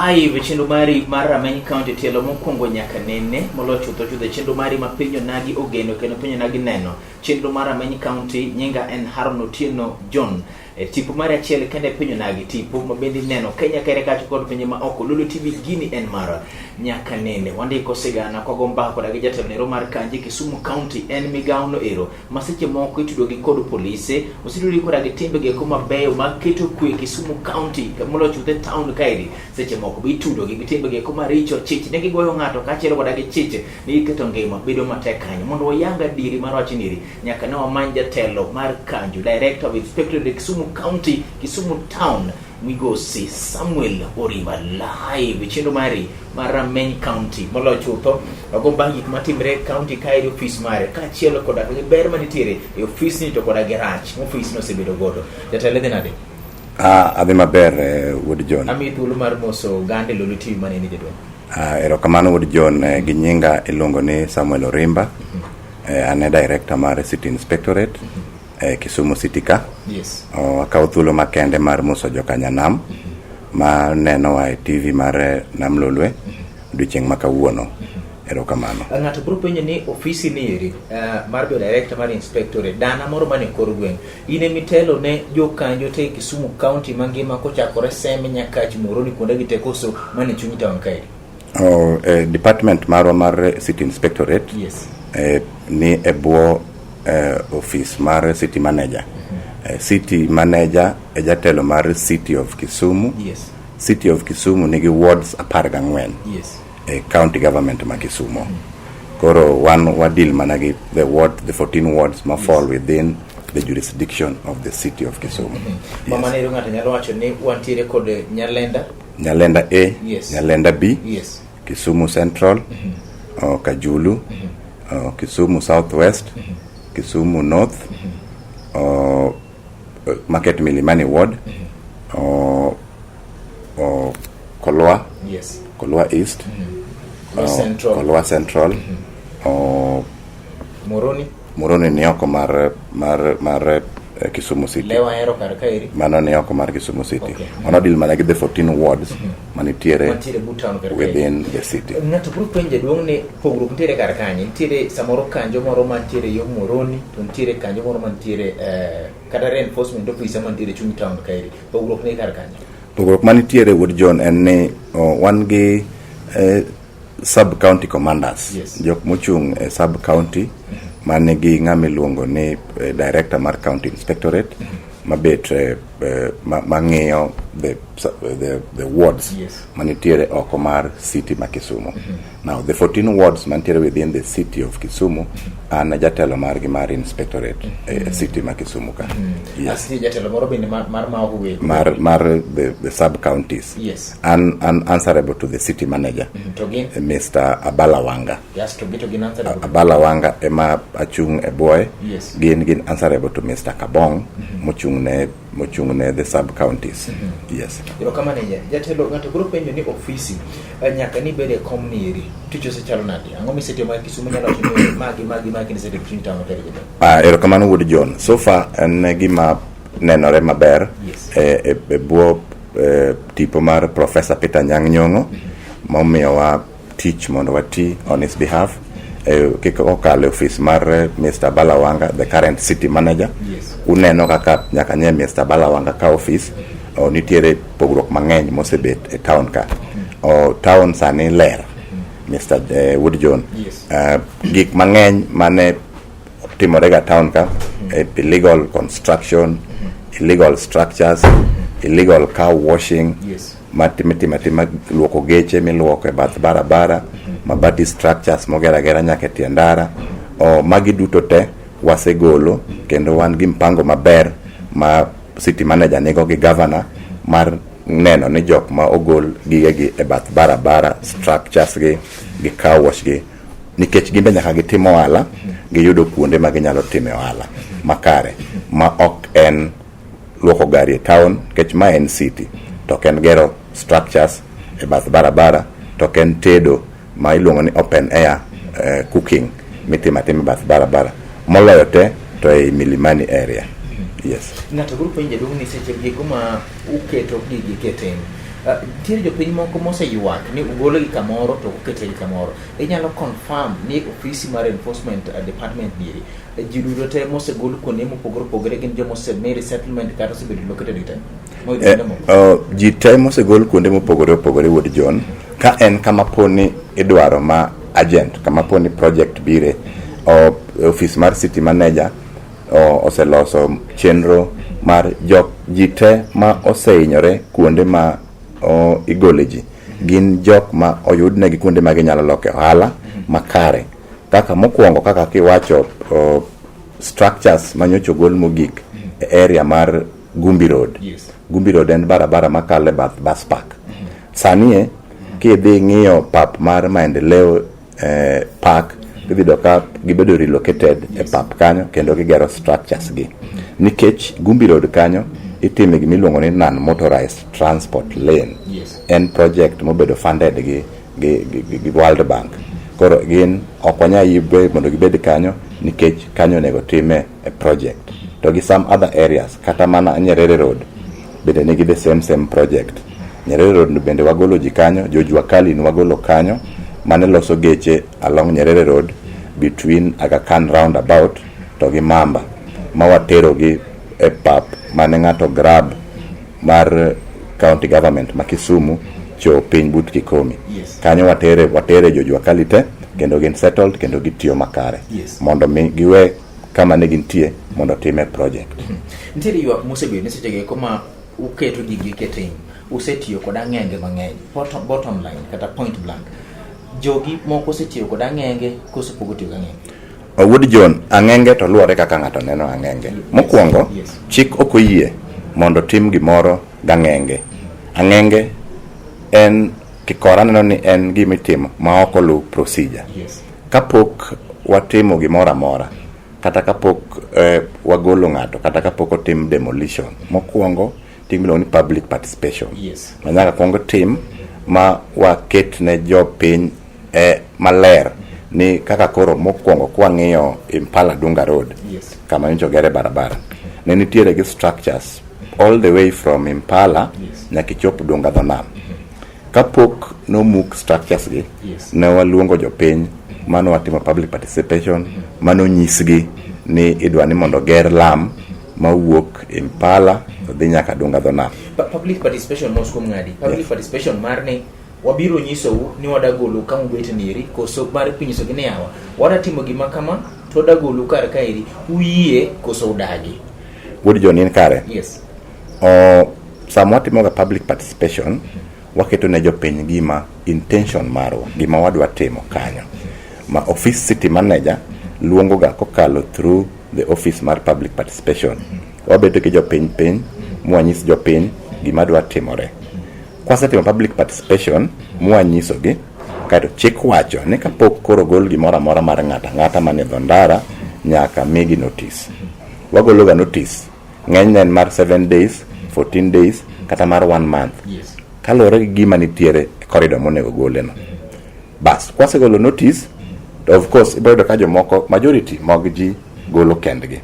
live chenro mari mar Rameny County tielo mokwongo nyaka nene molo chutho chenro mari ma pinyo nagi ogeno kendo pinyo nagi neno chenro mar Rameny County nyinga en Haron Otieno John tipo mari achiel kende pinyo nagi tipo mabendi neno Kenya kere kacho kod pinye ma oko Lulu TV gini en mara nyaka nene wandiko sigana kwa gomba koda gi jatelo nero mar Kanji Kisumu County en migao ero maseche moko itudo gi kod polise osiduri koda gi timbe ge kuma beyo maketo kwe Kisumu County kamolo chuthe town kaidi seche moko bitudo gi timbe ge kuma richo chich ne gigoyo ngato kachero koda gi chiche ni keto ngima bedo matek kanyo mondo wayanga diri mar wachiniri nyaka ne wamany jatelo mar Kanju Director of Inspectorate Kisumu County Kisumu Town Migosi Samuel Oriba live chenro mari mar Rameny County molo chutho go bangi matimre county kairi office mare ka chielo koda ber manitiere e office ni to koda garage office no sebedo godo jatelo denade adhi maber Wood John ami thuolo mar moso gande Lulu TV maneni jedwa erokamano Wood John gi nyinga iluongo ni Samuel Orimba ane director mar City Inspectorate Kisumu City ka. Yes. Akaw thuolo makende mar moso jokanyanam ma neno wa TV mar Nam Lolwe odiochieng' ma kawuono. Erokamano. Ng'ato biro penjo ni ofisi ni eri mar director mar inspectorate dana moro mane kor gweng. Ine mitelo ne jokanjo te Kisumu County mangima kochakore Sembe nyaka Moroni kuonde gi tekoso mane chunyi town kae. Department mar City Inspectorate. Yes. Ni ebwo office mar city manager. City manager jatelo mar City of Kisumu. Yes. City of Kisumu nigi wards 14. Yes. County government ma Kisumu. Koro wadil managi the 14 wards ma fall within the jurisdiction of the City of Kisumu. Mama ne ngata nyalo wacho ni wantiere kod Nyalenda A, yes. Nyalenda B, yes. Kisumu Central, Kajulu, Kisumu Southwest, Kisumu North, Market Milimani Ward, Kolwa, yes. Kolwa East, Kolwa Central, Moroni ni oko mar Kisumu City. Lewa ero kar kairi. Mano ni oko mar Kisumu City. Okay. Ono dil managi the 14 wards manitiere within the city. Ng'ato biro penjo duong' ni pogruok nitiere kar kanyi. Nitiere samoro kanjo moro mantiere yo Moroni, to nitiere kanjo moro mantiere kata reinforcement officer mantiere chuny town kairi. Pogruok ni kar kanyi. Pogruok manitiere Wood John en ni wan gi sub county commanders. Yes. Jok mochung sub county manigi ng'ama iluongo ni director mar county inspectorate mabet mang'iyo the wards. Yes. Manitiere oko mar city ma Kisumu. Now the 14 wards manitiere within the city of Kisumu an jatelo margi mar inspectorate city ma Kisumu ka. Yes. As jatelo moro bende mar mar the sub counties. Yes. And answerable to the city manager. Mr. Abalawanga. Yes, to gin answerable. Abalawanga ema achung e boy. Yes. Gin answerable to Mr. Kabong mochung ne the sub counties. Yes. Yo kama ne jatelo ngato biro penjo ni ofisi nyaka ni bede komnieri ticho se chalo nadi ango misete ma Kisumu nyalo timo magi ni sete printa ma tere. Erokamano Wood John. So far en gima nenore maber. Yes. Buo tipo mar Professor Peter Nyang' Nyong'o momiyowa tich mondo wati on his behalf. Kiko okale office mar Mr. Balawanga, the current city manager. Yes. Uneno kaka nyaka nye Mr. Balawanga ka office nitiere pogruok mang'eny mosebet e town ka. Town sani ler. Mr. Wood John. Yes. Gik mang'eny mane timore ga town ka, illegal construction, illegal structures, illegal car washing. Yes. Matima luoko geche miluoko e bath barabara, mabati structures mogera nyaka tiendara. Magi duto te wasegolo kendo wan gi mpango maber ma city manager nego gi governor mar neno ni jok ma ogol gigegi e bath barabara, structures gi car wash gi, nikech gimbe nyaka gitimo ohala, giyudo kuonde ma ginyalo time ohala makare, ma ok en luoko gari e town, kech ma en city to ken gero structures e bath barabara, to ken tedo ma iluongo ni open air cooking mitima bath barabara, moloyo te to e Milimani area. Yes. Ngato biro penjo duong' ni seche gi kuma uketo gigi ketem Tiere jopiny moko moseyuak ni ugolo gi kamoro to ukete gi kamoro. Inyalo confirm ni ofisi mar enforcement department dieri ji duto te mosegol kuonde mopogore opogore gin joma osemeri settlement kata osebedo located te? Ji te mosegol kuonde mopogore opogore wuod John, ka en kama poni idwaro ma agent, kama poni project bire, office mar city manager oseloso chenro mar ji te ma oseinyore kuonde ma igole ji gin jok ma oyudnegi kuonde ma ginyalo loke ohala makare. Kaka mokwongo, kaka kiwacho, structures manyocha ogol mogik e area mar Gumbi Road. Yes. Gumbi Road en barabara makale bath bus park. Sanie kidhi ng'iyo pap mar Maendeleo park, gidhi ka gibedo relocated e pap kanyo kendo gigero structures gi. Nikech Gumbi Road kanyo itime gimiluongo ni non-motorized transport lane. Yes. En project mobedo funded gi World Bank. Koro gin okwanya yibe mondo gibed kanyo nikech kanyo nego time a project. To gi some other areas, kata mana Nyerere Road bende nigi the same project. Nyerere Road bende wagolo ji kanyo, Jojua Kali wagolo kanyo, mane loso geche along Nyerere Road between Aga Khan roundabout to gi Mamba, ma watero gi e pap mane ng'ato grab mar county government ma Kisumu cho piny but Kikomi. Yes. Kanyo watere Jojua Kali te kendo gin settled kendo gitiyo makare. Yes. Mondo mi giwe kama ne gintie mondo time project. Nitiere ywak mosebedo ni sechege koma uketo gigi ketim usetiyo kod ang'enge mang'eny. Bottom line kata point blank, jogi moko osetiyo kod ang'enge koso pogo tiyo gang'enge. Wuod John, ang'enge to luwore kaka ng'ato neno ang'enge. Mokwongo, Yes. chik ok oyie mondo tim gimoro gang'enge. Ang'enge en kikora neno ni en gimitimo ma ok oluw procedure. Yes. Kapok watimo gimoro amora, kata kapok wagolo ng'ato, kata kapok otim demolition, mokwongo tim miluongo ni public participation. Yes. Manyaka kwongo tim ma waket ne jopiny maler ni kaka koro mokwongo kwang'iyo Impala Dunga Road. Yes. Kama nyocha gere barabara ne nitiere gi structures all the way from Impala Yes. nyaka chop Dunga dho nam. Kapok nomuk structures gi, Yes. ne waluongo jopiny mano watimo public participation, mano nyisgi ni idwa ni mondo ger lam mawuok Impala dhi nyaka Dunga dho nam. Public participation mos kuom ng'adi. Public participation mar ni wabiro nyisou ni wadagolo kama ubet nieri koso mar pinyiso gi ni yawa wadatimo gima kama to wadagolo kar kaeri uyie koso udagi. Wuod John in kare. Yes. Sama watimo ga public participation, waketo ne jopiny gima intention marwa, gima wadwa timo kanyo. Ma office city manager luongo ga kokalo through the office mar public participation. Wabedo gi jopiny mwanyis jopiny gima dwa timore. Kwasetimo public participation mwanyiso gi, kato chik wacho ni kapok koro gol gimoro amora mar ng'ata mane dho ndara nyaka migi notice. Wagolo ga notice ng'enyne mar 7 days, 14 days kata mar 1 month. Yes. Kalore gi gima nitiere corridor monego goleno. Bas, kwasegolo notice, to of course ibedo ka jomoko majority mag ji golo kendgi.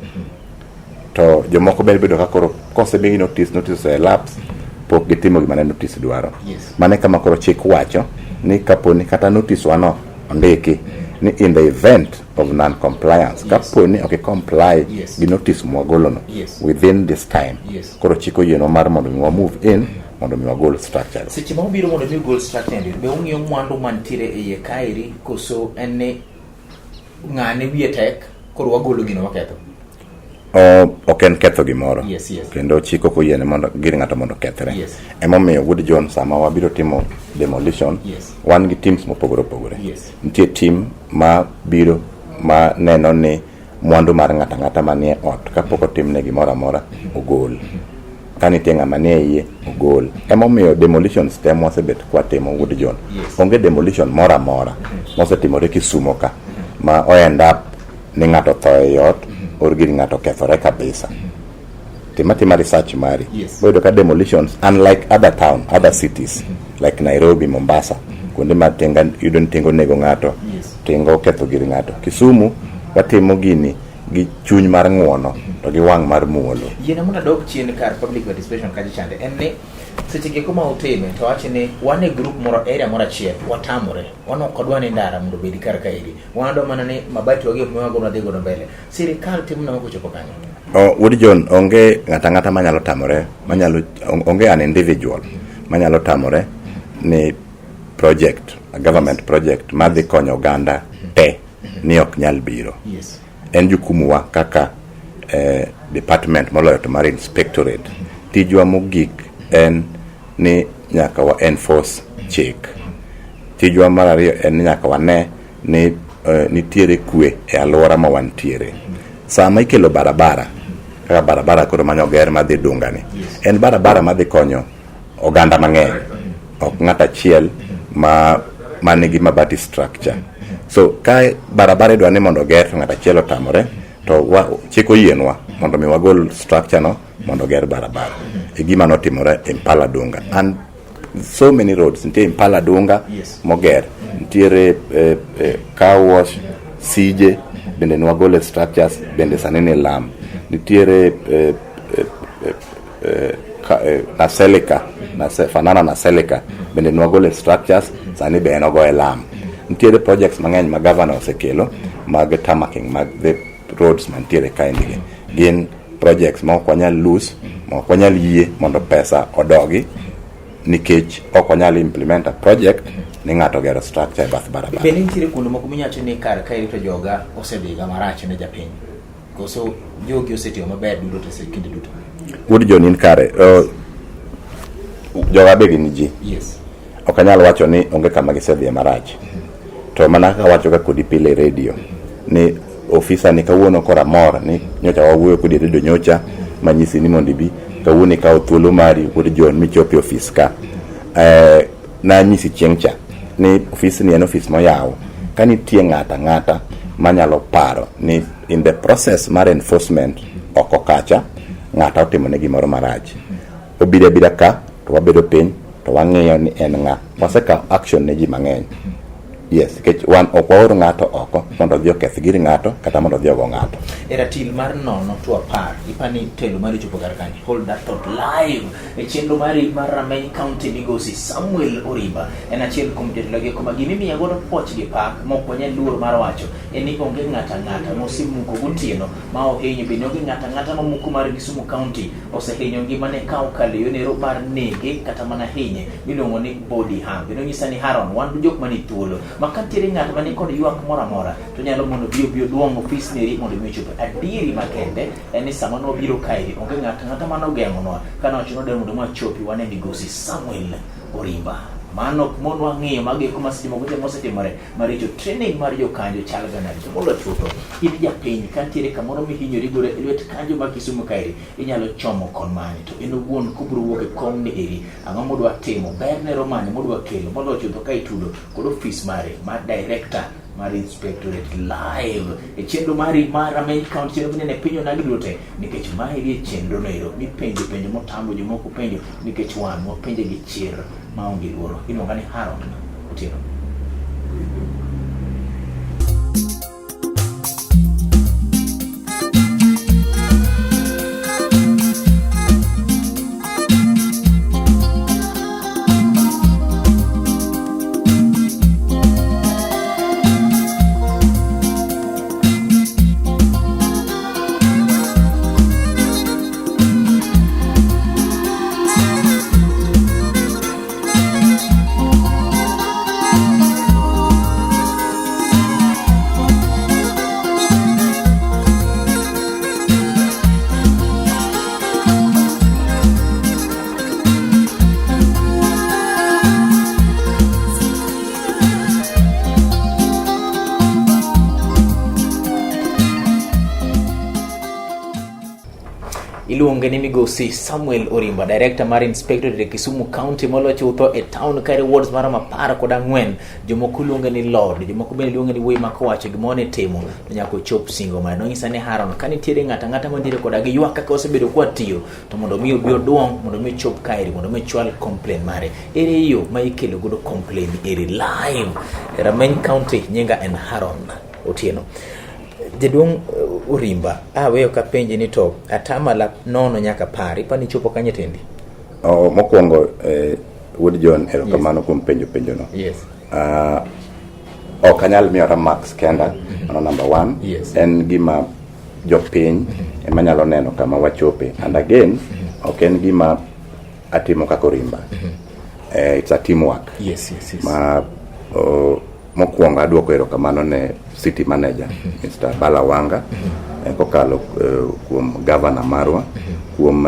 To jomoko bedo ka koro kosebigi notice lapse pok gitimo gima ne notice dwaro. Yes. Mane kama koro chik wacho ni kaponi kata notice wano ondiki ni in the event of non-compliance, Yes. kaponi ok comply Yes. gi notice mwagolono Yes. within this time, Yes. koro chik oyieno mar mondo mi wa move in mondo mi wagol structure. Seche ma ubiro mondo mi ugol structure be ung'iyo mwandu mantiere e iye kaeri koso en ni ng'ane wiye tek koro wagolo gino waketho. Ok en ketho gimoro. Yes, yes. Kendo chik ok oyiene mondo gir ng'ato mondo kethre. Yes. Emomiyo Wood John sama wabiro timo demolition, Yes. wan gi teams mopogore opogore. Yes. Nitie team ma biro ma neno ni mwandu mar ng'ata manie ot kapok otimne gimoro amora ogol. Ka nitie ng'ama nie iye ogol. Emomiyo demolition stem wasebet kwatimo Wood John. Yes. Onge demolition moro amora mosetimore Kisumo ka ma o end up ni ng'ato tho e ot or gir ng'ato kethore kabisa. Tima research mari. Yes. Boyudo ka demolitions, unlike other cities like Nairobi, Mombasa, kuonde ma yudo ni tingo nego ng'ato, Yes. tingo ketho gir ng'ato. Kisumu watimo gini gi chuny mar ng'uono to gi wang' mar muolo. Yiena mondo adog chien kar public participation kaji chande en ni seche gi kuma utime to wache ni wan e group moro area moro achiel watamore wan ok odwa ni ndara mondo bedi kar kaeri wan do mana ni mabati wagi mwago na dhigo mbele sirikal timo na kochopo kanyo. Wood John, onge ng'ata manyalo tamore, onge an individual manyalo tamore ni project, a government project madhi konyo oganda te ni ok nyal biro. Yes. En jukumu wa kaka department moloyo to mar inspectorate. Tijwa mogik en ni nyaka wa enforce chik. Tijwa mar ariyo en ni nyaka wane ni nitiere kwe e alwora ma wantiere. Sama ikelo barabara, kaka barabara koro manyo ger madhi Dungani, en barabara madhi konyo oganda mang'eny, ok ng'ata achiel ma nigi mabati structure. So ka barabara idwa ni mondo ger to ng'ata achiel otamore, to chik oyienwa mondo mi wagol structure no mondo ger barabara. E gima notimore Impala Dunga. And so many roads, nitiere Impala Dunga moger, nitiere car wash, Sije, bende nwagole structures, bende sanene Lam, nitiere Naselika, fanana Naselika, bende nwagole structures, sani be enogo e Lam. Nitiere projects mang'eny ma governor osekelo mag tamaking mag the roads mantiere kaendi. Gin projects ma ok wanyal lose, ma ok wanyal yie mondo pesa odogi nikech ok wanyal implement a project ni ng'ato gero structure e bath barabara. Bende nitiere kuonde moko minyacho ni kar kaeri to joga osedhiga marach ne japiny. Koso jogi osetiyo maber duto to kinde duto. Wood John in kare. Joga be gin ji. Yes. Ok anyal wacho ni onge kama gisedhiye marach. To mana ka wacho ka kodi pile radio ni ofisa ni kawuono kora mor ni nyocha wawuoyo kodi radio nyocha manyisi ni mondo ibi kawuono ka thuolo mari Wood John michopi ofis ka. Na nyisi chieng'cha ni ofis ni en ofis moyaw ka nitie ng'ata manyalo paro ni in the process mar enforcement oko kacha ng'ata otimo ne gimoro marach, obida ka to wabedo piny to wang'iyo ni en ng'a waseka action ne ji mang'eny. Yes, kech wan ok waoro ng'ato oko mondo odhi oketh gir ng'ato kata mondo odhi ogo ng'ato. E ratil mar nono to apar ipani telo mari chopo kar kanyo hold that thought live e chenro mari mar Rameny County migosi Samuel Orimba en achiel kuom jotelo gi kuma gimimiya godo poch gi pak mok wanyal luor mar wacho en ni onge ng'ata mosimuko gotieno ma ohinyo bende onge ng'ata mamuko mar Kisumu County osehinyo ngimane ka okalo yonero mar nege kata mana hinye miluongo ni body harm. Bende nyisa ni Haron wan jok mani thuolo makatiere ng'at mani kod ywak moro amora to nyalo mondo bio duong ofis neri mondo michopo adieri makende en ni sama no biro kairi onge ng'ata mano geng'onwa kana wachono de mondo machopi wane migosi Samuel Orimba mano mon wang'iyo mage kuma seche moko mosetimore maricho training mar jokanjo chal gana to molo chuto in japiny kantiere kamoro mihinyori gore e lwet kanjo ma Kisumu kairi inyalo chomo kon mani to en wuon kubro wuok e kom ni eri ang'o modwa timo berne romane modwa kelo molo chuto ka itudo kod ofis mare mar director mar inspectorate live e chenro mari mar Rameny County chenro ne pinyo nagi duote nikech mai gi chenro nero mi penjo motambo jomoko penjo nikech wan mo penje gi chir maonge luoro iluonga ni Haron Otieno. Iluonge ni migosi Samuel Orimba, director mar inspectorate Kisumu County molo chutho e town kare wards mar 14 jomoko luonge ni Lord jomoko bende luonge ni Wema kowacho gimone timo to nyako chop singo ma no nyisa ni Haron kanitiere ng'ata mandire koda gi ywak kaka osebedo kwa tiyo to mondo mi obi oduong mondo mi chop kairi mondo mi chwal complaint mare ere yo ma ikelo godo complaint ere live Rameny County nyinga en Haron Otieno. Jadong Orimba weyo ka penje ni to atamala nono nyaka pari pani chopo kanye tendi. Mokwongo Wood John erokamano kuom penjo no. Yes. Ok anyal miyo Max kenda number 1. Yes. En gima jopiny ema nyalo neno kama wachope, and again ok en gima atimo kaka Orimba. It's a teamwork. Yes. Ma mokwongo aduoko erokamano ne city manager Mr. Balawanga, kokalo kuom governor marwa, kuom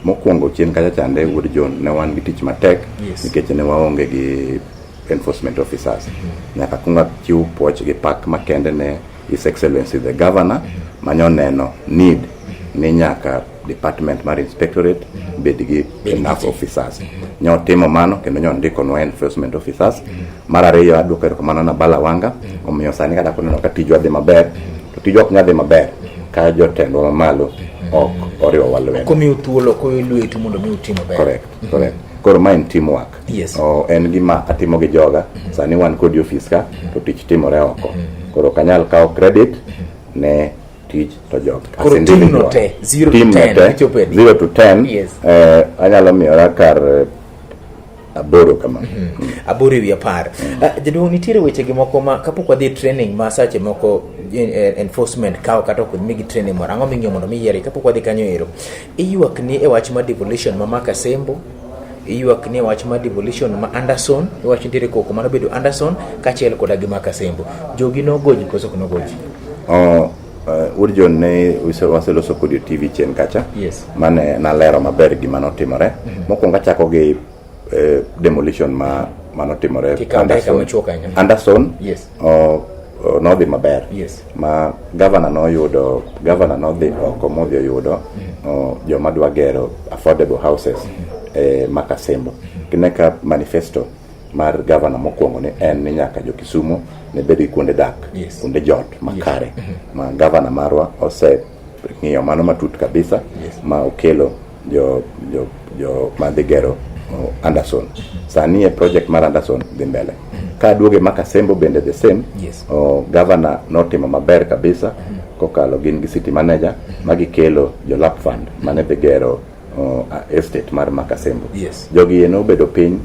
mokwongo chien kacha chande Wood John ne wan gi tich matek nikech ne waonge gi enforcement officers. Nyaka kunga chiw puoch gi pak makende ne His Excellency the Governor manyo neno need ni nyaka department mar inspectorate bed gi enough officers. Nyo timo mano kendo nyo ndiko no enforcement officers. Mar ariyo aduoko erokamano na Balawanga, omiyo sani kata kuneno ka tijwa dhi maber, to tijwa ok nyal dhi maber ka jotendwa mamalo ok oriwo walwen. Komi uthuolo ko iluetu mondo mi utimo maber. Correct. Koro ma en teamwork. Yes. En gima atimo gi joga, sani wan kod office ka, to tich timore oko. Koro kanyal kawo credit ne tich to jog. Koro team no te 0 to 10 0 to 10. Yes. Anyalo miyo kar aboro kama. Aboro wi apar. Jaduong' nitiere weche gi moko ma kapok wadhi training ma sache moko enforcement kawo kata ok migi training moro ang'o ming'yo mondo miyiere kapok wadhi kanyo ero. Iyuak ni e wach ma devolution ma Makasembo, iyuak ni e wach ma devolution ma Anderson, wach nitiere koko mano bedo Anderson kachiel koda gi Makasembo. Jogi no goji koso no goji. Wood John ne waseloso kod TV chien kacha. Yes. Mane nalero maber gima notimore. Mokwongo achako gi demolition manotimore Anderson. Yes. Nodhi maber. Yes. Ma governor nodhi oko modhi oyudo joma dwa gero affordable houses Makasembo. Kineka manifesto mar governor mokwongo ni en ni nyaka jo Kisumu ne bedi kuonde dak, kuonde jot makare. Ma governor marwa ose ng'iyo mano matut kabisa. Ma okelo jo madhi gero Anderson. Sani e project mar Anderson dhi mbele. Ka duoge Makasembo bende the same. Governor notimo maber kabisa kokalo gin gi city manager magikelo jo lap fund mane dhi gero estate mar Makasembo. Jogi eno bedo piny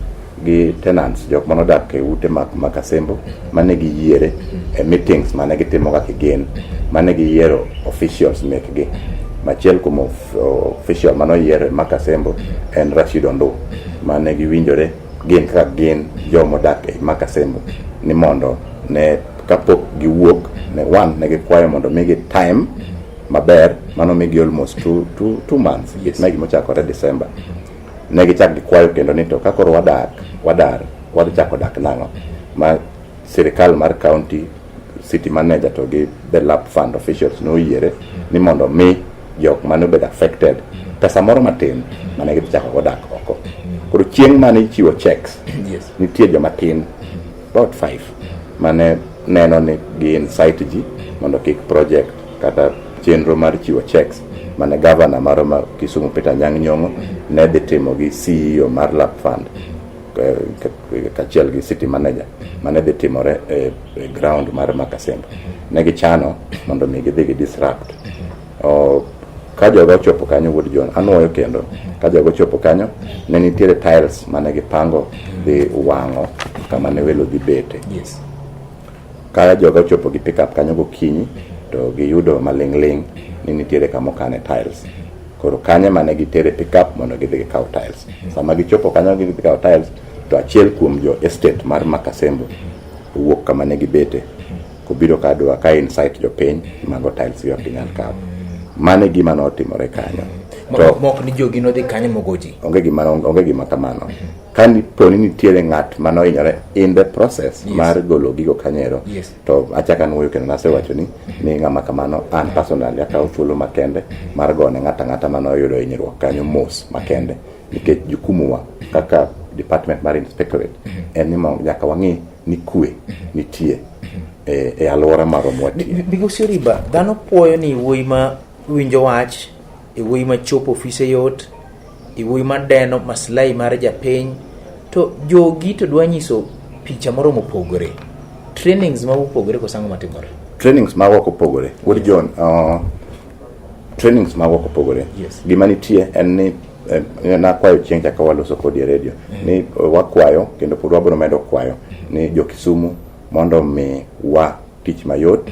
gi tenants jok manodak e ute Makasembo mane gi yiere meetings mane gitimo kaka gen mane gi yiero officials mekgi. Machiel kuom official mano yiero Makasembo en Rashid Ondo mane gi winjore gin kaka gin jomo dak e Makasembo ni mondo ne kapok giwuok ne gikwayo mondo migi time maber mano migi almost 2 months. Negi mochakore December ne gichak gikwayo kendo ni to kakoro wadhi chako dak nang'o. Ma sirikal mar county city manager to gi the lap fund officials no yiere ni mondo mi jok mane obed affected pesa moro matin mane gichako dak oko. Koro chieng' mane ichiwo checks nitie joma tin about 5 mane neno ni gin site ji mondo kik project kata chenro mar chiwo checks mane governor maro ma Kisumu Peter Nyang' Nyong'o ne dhi timo gi CEO mar lap fund kachiel gi city manager mane dhi timore e ground mar Makasembo. Ne gichano mondo mi gidhi gi disrupt. Ka jogo chopo kanyo Wood John anwoyo kendo ka jogo chopo kanyo ne nitiere tiles mane gipango dhi wang'o kama ne welo dhi bete. Ka jogo chopo gi pick up kanyo gokinyi to giyudo maling'ling ni nitiere kama okane tiles. Koro kanyo mane gitere pick up mondo gidhi gikaw tiles. Sama gichopo kanyo gidhi gikaw tiles to achiel kuom jo estate mar Makasembo wuok kama ne gibete kobiro kadwa ka insight jo piny mago tiles yo kinyal kaw. Mane gima notimore kanyo. To mok ni jogi no dhi kanyo mogoji. Onge gima kamano. Kandi poni nitiere ng'at mano inyore in the process mar golo gigo kanyero. To achaka nuoyo kendo nasewacho ni ng'ama kamano an personally akaw thuolo makende mar gone ng'ata mano yudo hinyruok kanyo mos makende nikech jukumu wa kaka department mar inspectorate en ni nyaka wang'i ni kwe nitie e alwora maromwa tie. Migosi Orimba, dhano puoyo ni wuoyi ma winjo wach, wuoyi ma chopo ofise yot, wuoyi ma deno maslahi mar japiny, to jogi to dwa nyiso picha moro mopogore. Trainings ma opogore kosango matimore. Trainings ma opogore. Wood John, trainings ma wako pogore. Yes. Gima nitie en ni na kwayo chieng' chaka waloso kodi radio ni wakwayo kendo pod wabiro medo kwayo ni jo Kisumu mondo mi wa tich mayot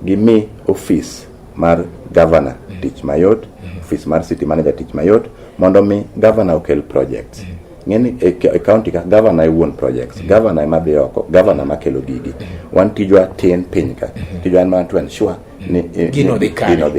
gimi office mar governor tich mayot, office mar city manager tich mayot mondo mi governor okel projects. Ngeni e county ka governor e won projects, governor ma dhi oko, governor ma kelo gigi. Wan tijwa tin piny ka. Tijwa en man to ensure ni gino dhi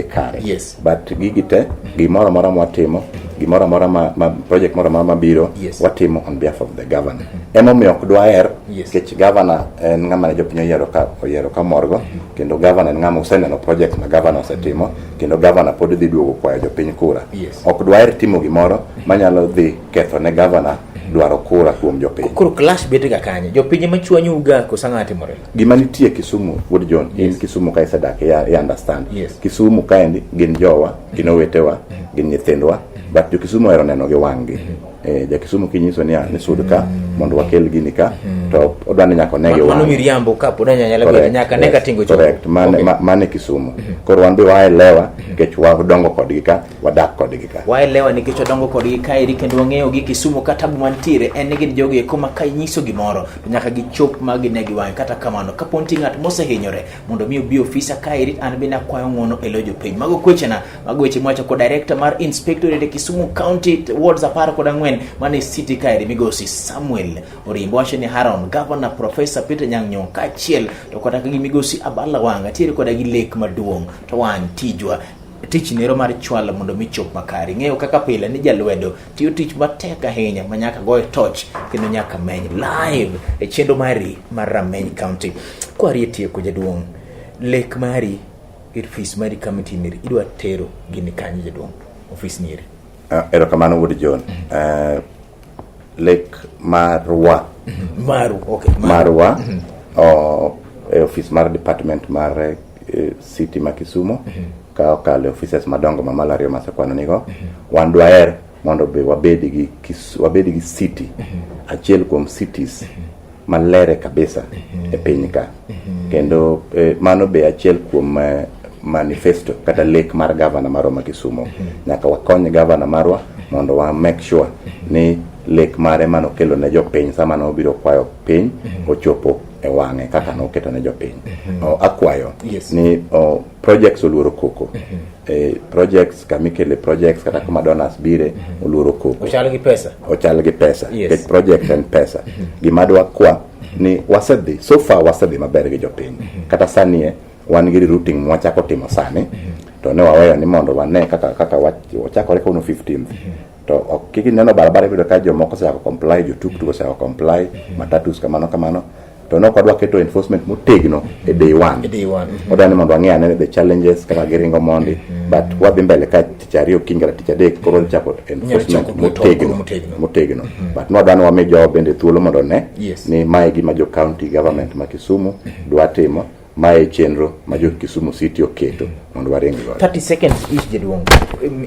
kare. Yes. But gigi te gimoro amora mwatimo, gimoro amora ma project moro amora mabiro watimo on behalf of the governor. Emo mi ok dwaer kech governor en ngama ne jopiny oyiero ka morgo kendo governor en ngama useneno project ma governor osetimo kendo governor pod dhi duogo kwayo jopiny kura. Ok dwaer timo gimoro manyalo dhi ketho ne governor dwaro kura kuom jopiny. Kuro clash bete ga kanye jopiny machwanyu uga kosanga timore. Gima nitie Kisumu Wood John in Kisumu ka isedak ya understand. Kisumu kaendi gin jowa, gin owetewa, gin nyithindwa, but jo Kisumu ero neno gi wang'gi. Ja Kisumu kinyiso ni sud ka mondo wakel gini ka to odwane nyako nege wang'gi. Mano miriambo ka podanya nyala bedo nyaka nega tingo chopo. Correct. Mane Kisumu. Koro wan be waelewa kech wadongo kodgi ka, wadak kodgi ka. Waelewa nikech wadongo kodgi ka iri kendo wang'eyo gi Kisumu kata mantiere en gin jogi koma ka inyiso gimoro to nyaka gichop magi negi wang'e kata kamano kaponti ng'at mosehinyore mondo mi obi ofisa ka iri an be nakwayo ng'uono e lojo piny. Mago weche mwacho ko director mar inspectorate Kisumu County wards 14 mane city kairi migosi Samuel Orimbo wacho ni Haron governor Professor Peter Nyang'nyong kachiel to kota gi migosi Abala Wanga tiere koda gi lek maduong' to wan tijwa tich nero mar chwala mondo mi chop makari ng'eyo kaka pile ni jalwedo tiyo tich matek ahinya manyaka goe torch kendo nyaka meny live e chendo mari mar Rameny County kwari tieko jaduong' lek mari office mari committee niri idwa tero gini kanyi jaduong' office niri. Erokamano Wood John. Lek marwa. Marwa. Office mar department mar city ma Kisumu. Ka okale offices madongo ma malario masekwano nigo. Wan dwaer mondo be wabedi gi city. Achiel kuom cities malere kabisa e piny ka. Kendo mano be achiel kuom manifesto kata lek mar governor marwa Kisumu. Nyaka wakony governor marwa mondo wa make sure ni lek mare mano kelo ne jopiny sama no biro kwayo piny ochopo e wang'e kaka no keto ne jopiny. Akwayo ni projects oluoro koko. Projects kamikele projects kata kuma donors bire oluoro koko. Ochal gi pesa. Yes. Project and pesa. Gimadwa kwa ni wasedhi so far wasedhi maber gi jopiny. Kata sanie wan gi routing mwachako timo sani to ne waweyo ni mondo wane kaka wachakore kono 15th to kiki neno barabara bido ka jomoko se comply jo tuk se comply matatus kamano to no kwadwa keto enforcement motegno e day one odani mondo ang'e the challenges kaka giringo mondi but wadhi mbele ka tichario kinga tichadek koro chako enforcement motegno but no dano wame job bende thuolo mondo ne ni mae gima jo county government ma Kisumu dwa timo mae chenro ma jo Kisumu City oketo mondo warengi go 30 seconds each jaduong'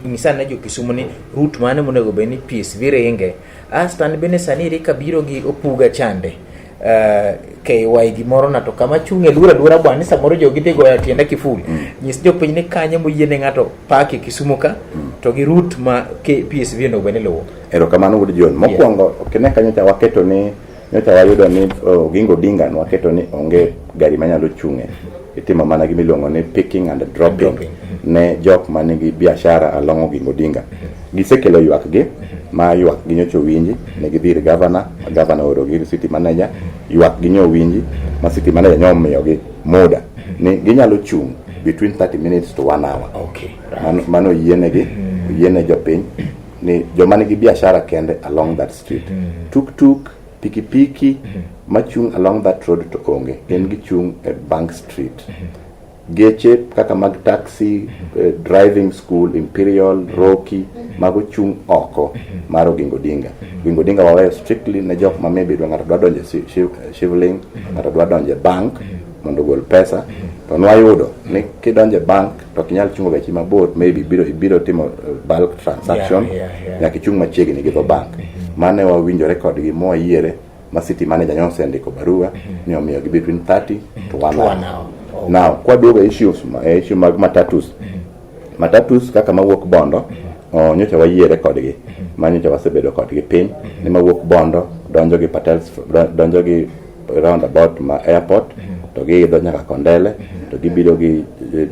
misana jo Kisumu ni route mane monego beni PSV renge astan bene saniri kabiro gi opuga chande KY gimoro na to kama chunge lura bwana samoro jogi tego ya tienda kifuli nyis jo piny ne kanye moyiene ng'ato paki Kisumu ka to gi route ma PSV no bene lowo. Erokamano Wood John mokwongo kene kanyo waketo ni nyocha wayudo ni Gingo Dinga waketo ni onge gari manyalo chunge itimo mana gimiluongo ni picking and dropping ne jok manigi biashara along Gingo Dinga gisekelo ywak gi ma ywak gi nyocha winji ne gidhir governor oro gi city manager ywak gi nyo winji ma city manager nyomiyo gi muda ni ginyalo chung between 30 minutes to 1 hour. Okay. Mano yiene jopiny ni joma nigi biashara kende along that street. Tuk pikipiki machung along that road to onge en gichung at Bank Street. Geche kaka mag taxi, driving school, Imperial, Rocky mago chung oko maro Gingo Dinga waweyo strictly ne jok ma maybe ng'ato dwa donje Shivling, ng'ato dwa donje bank mondo gol pesa to nwayudo ni kidonje bank to kinyal chungo gachi mabor maybe biro timo bulk transaction nyaka chung machiegni gi do bank mane wawinjo record gi mo yiere ma city manager nyonse ndiko barua ni omiyo gi between 30 to 1 hour. Now kwa duoga issue mag matatus Matatus kaka mawuok Bondo nyocha wayiere kodgi manyocha wasebedo kodgi piny ni mawuok Bondo donjo gi Patels, donjo gi roundabout ma airport to giidho nyaka Kondele to gibiro gi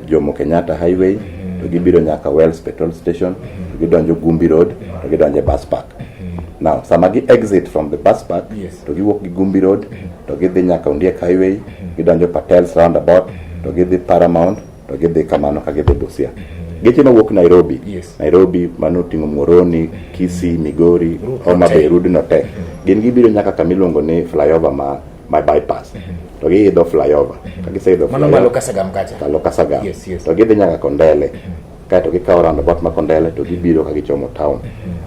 Jomo Kenyatta highway to gibiro nyaka Wells petrol station to gidonjo Gumbi road to gidonjo bus park. Now sama gi exit from the bus park to giwuok gi Gumbi road to gidhi nyaka Ondiek highway, gidonjo Patels roundabout to gidhi Paramount to gidhi kamano ka gidhi Busia. Geche mawuok Nairobi, Nairobi mano ting'o Muhoroni, Kisii, Migori, Homa Bay, Rudno te. Gin gibiro nyaka kamiluongo ni flyover ma bypass. To giidho flyover. Ka giseidho flyover. Mano malo Kasagam kacha. Malo Kasagam. To gidhi nyaka Kondele. Kaeto gikawo roundabout ma Kondele to gibiro ka gichomo town.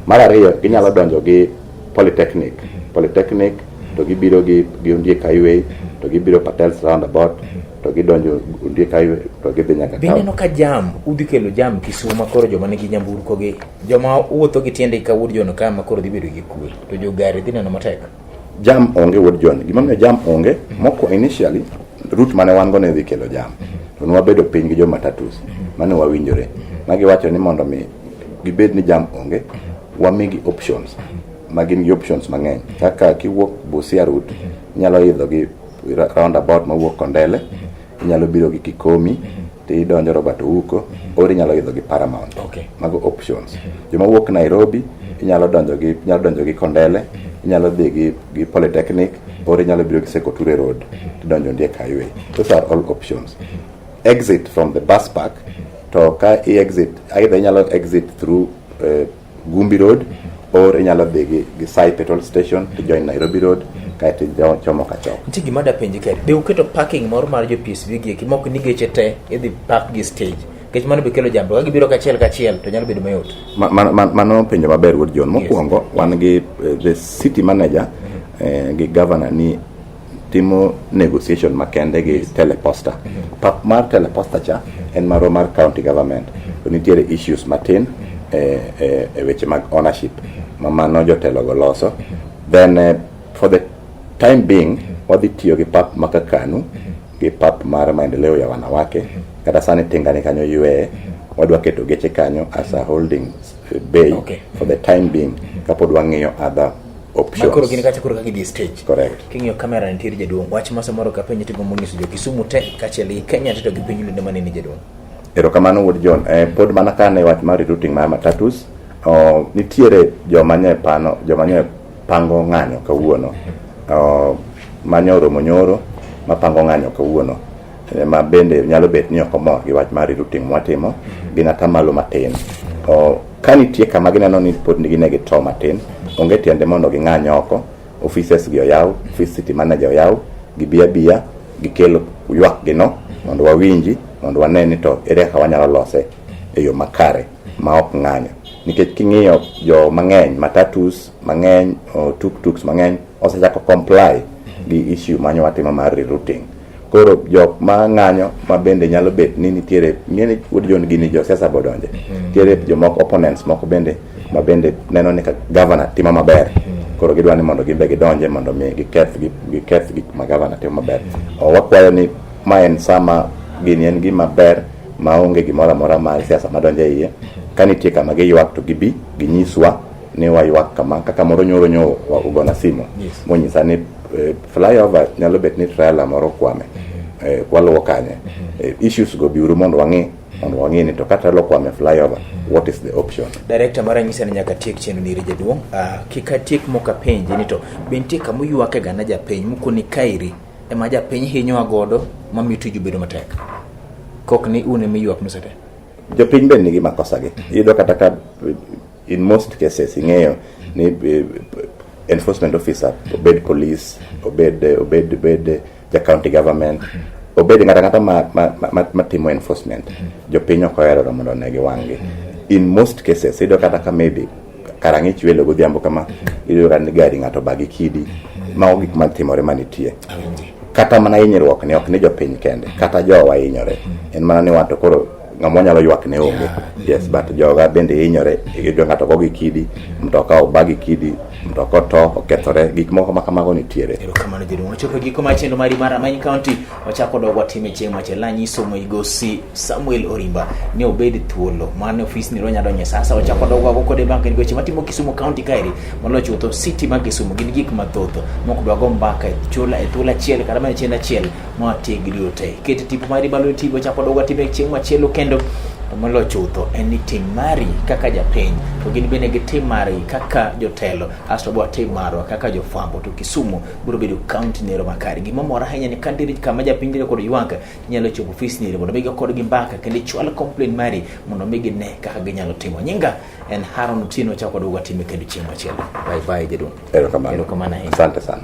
Mar ariyo ginyalo donjo gi Polytechnic. Polytechnic to gibiro gi Ondiek highway to gibiro Patels roundabout to gidonjo Ondiek highway to gidhi nyaka town. Bende no ka jam udhi kelo jam Kisumu makoro joma nigi nyamburko gi joma wuotho gi tiende ka wuod jono ka makoro dhi bedo gi kwe to jo gari dhi neno matek. Jam onge wuod jon. Gima miyo jam onge moko initially route mane wan go ne dhi kelo jam. To nwabedo piny gi jo Matatus mane wawinjore. Magiwacho ni mondo mi gibed ni jam onge wamigi options. Magin gi options mang'eny. Kaka kiwuok Busia route inyalo idho gi roundabout mawuok Kondele, inyalo biro gi Kikomi, ti idonjo Robert Ouko, or inyalo idho gi Paramount. Mago options. Joma wuok Nairobi inyalo donjo gi Kondele, inyalo dhi gi Polytechnic, or inyalo biro gi Sekoture road, ti donjo Ondiek highway. Those are all options. Exit from the bus park, to ka exit, either inyalo exit through Gumbi road, or inyalo dhi gi Sai petrol station to join Nairobi road kaiti chomo kachok. Nti gima da penji kere, be uketo parking moro mar jo PSV gi kimoko ni geche te idhi park gi stage. Kech mano be kelo jambo, ka gibiro kachiel to nyalo bedo mayot. Mano penjo maber wuod John. Mokwongo wan gi the city manager gi governor ni timo negotiation makende gi Teleposta. Pap mar Teleposta cha en maro mar county government. To nitiere issues matin weche mag ownership mamano jotelo go loso. Then for the time being wadhi tiyo gi pap makakanu gi pap mar maendeleo ya wanawake kata sani tingani kanyo yue wadwa keto geche kanyo as a holding bay for the time being kapod wang'iyo other options. Makoro gini kacha kuro kaki stage. Correct. King'iyo kamera nitiere jaduong'. Wach masa moro ka penjo tipo monyiso jo Kisumu te kachiel gi Kenya to gi piny lende manini jaduong'. Erokamano wuod John. Pod mana kane wach mar routing mar Matatus nitiere joma nye pango ng'anyo kawuono. Manyo nyoro mapango ng'anyo kawuono. Ma bende nyalo bet ni ok mor gi wach mar routing mwatimo gin atamalo matin. Ka nitie kama gineno ni pod nigi to matin, onge tiende mondo ging'any oko, offices gi oyaw, office city manager oyaw, gibiya gikelo ywak gino mondo wawinji, mondo wane ni to ere ka wanyalo lose e yo makare ma ok ng'anyo. Nikech king'iyo jo mang'eny, Matatus mang'eny, tuk-tuks mang'eny osechako comply gi issue manyo watimo mar rerouting. Koro jok ma ng'anyo ma bende nyalo bet ni nitiere mieni wuod John gini jo siasa bodonje. Nitiere jo moko opponents moko bende ma bende neno ni ka governor timo maber. Koro gidwa ni mondo gimbe gidonje mondo mi giketh gik ma governor timo maber. Wakwayo ni ma en sama gini en gima ber ma onge gimoro amora mar siasa madonje iye. Ka nitie kama giywak to gibi ginyiswa ni waywak kama kaka moro nyoro ugona simo. Monyisa ni flyover nyalo bet ni trailer moro kwame. Waluwo kanye. Issues go biuru mondo wang'i ni to kata lo kwame flyover, what is the option? Director maranyisa ni nyaka tiek cheno ni jaduong'. Kika tiek moka penje ni to bentie kama ywake gana japiny muko ni kairi ema japiny hinyo agodo mamiyo tiju bedo matek. Kok ni une miywak nusete. Jopiny ben nigi makosa gi. Iyudo kata ka in most cases ing'eyo ni enforcement officer, obed police, obed the county government, obed ngata matimo enforcement. Jopiny ok ohero mondo ne giwang'gi. In most cases iyudo kata ka maybe karang'ich welo godhiambo kama iyudo ni gari ng'ato bagi kidi ma gik matimore manitie. Kata mana hinyruok ni ok ni jopiny kende, kata jowa hinyore. En mana ni wato koro ng'ama nyalo ywak ne onge. Yes, but joga bende hinyore, iyudo ng'ato go gi kidi, mtoka obagi kidi, mtoka to okethore, gik moko ma kamago nitiere. Erokamano jaduong', wachopo giko mar chenro mari mar Rameny County, wachako dog watime chieng' machielo. Nyiso Migosi Samuel Orimba ni obed thuolo mane ofis ni ronya donye sasa, wachako dog wago kode bank ni goche matimo Kisumu County kaeri, molocho to city mag Kisumu gin gik mathoth moko dwago mbaka e thuolo achiel kata mana chieng' achiel ma tegri ote. Ket tipo mari balo tipo chako dog watime chieng' machielo kendo molo chutho en ni tim mari kaka japiny to gin bende gi tim mari kaka jotelo, asto bo tim marwa kaka jofambo to Kisumu biro bedo county nero makari. Gima mora ahinya ni kandiri kama japiny kod ywaka nyalo chopo ofis ni mondo bega kod gi mbaka kendo chwal complaint mari mondo migi ne kaka ginyalo timo. Nyinga en Haron Otieno, chako dog watime kendo chieng' machielo. Bye bye jaduong'. Erokamano. Asante sana.